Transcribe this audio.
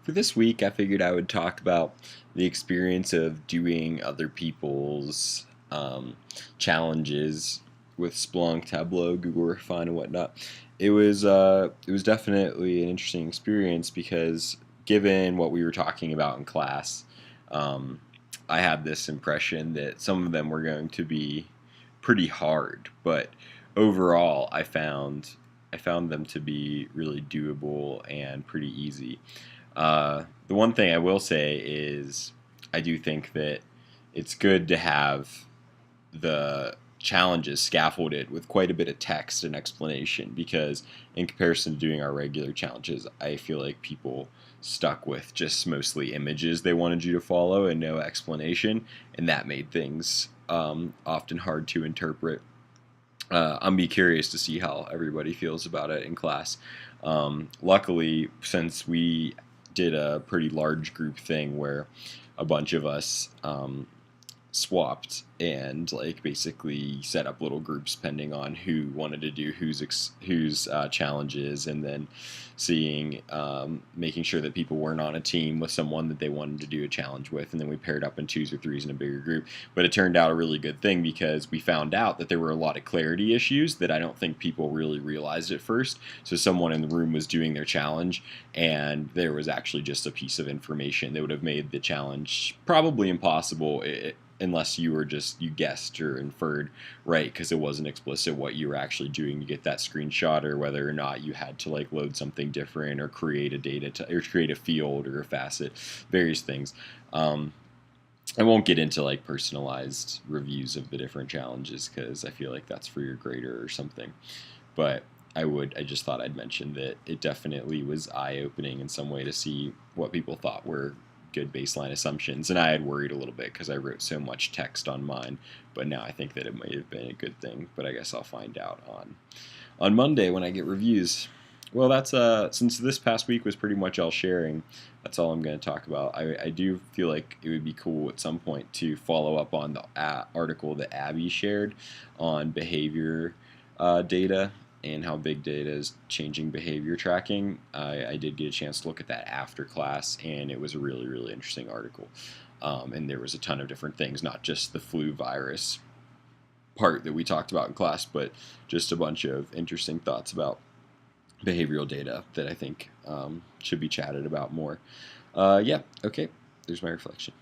For this week, I figured I would talk about the experience of doing other people's challenges with Splunk, Tableau, Google Refine, and whatnot. It was definitely an interesting experience because given what we were talking about in class, um, I had this impression that some of them were going to be pretty hard, but overall, I found them to be really doable and pretty easy. The one thing I will say is I do think that it's good to have the challenges scaffolded with quite a bit of text and explanation because in comparison to doing our regular challenges, I feel like people stuck with just mostly images they wanted you to follow and no explanation, and that made things often hard to interpret. I'm be curious to see how everybody feels about it in class. Luckily, since we did a pretty large group thing where a bunch of us swapped and like basically set up little groups depending on who wanted to do whose challenges, and then seeing making sure that people weren't on a team with someone that they wanted to do a challenge with, and then we paired up in twos or threes in a bigger group. But it turned out a really good thing because we found out that there were a lot of clarity issues that I don't think people really realized at first. So someone in the room was doing their challenge, and there was actually just a piece of information that would have made the challenge probably impossible unless you guessed or inferred, right, because it wasn't explicit what you were actually doing to get that screenshot, or whether or not you had to like load something different or create a or create a field or a facet, various things. I won't get into like personalized reviews of the different challenges because I feel like that's for your grader or something, but I just thought I'd mention that it definitely was eye opening in some way to see what people thought were good baseline assumptions. And I had worried a little bit because I wrote so much text on mine, but now I think that it might have been a good thing. But I guess I'll find out on Monday when I get reviews. Well, that's since this past week was pretty much all sharing, that's all I'm going to talk about. I do feel like it would be cool at some point to follow up on the article that Abby shared on behavior data and how big data is changing behavior tracking. I did get a chance to look at that after class, and it was a really, really interesting article. And there was a ton of different things, not just the flu virus part that we talked about in class, but just a bunch of interesting thoughts about behavioral data that I think should be chatted about more. Yeah, okay, there's my reflection.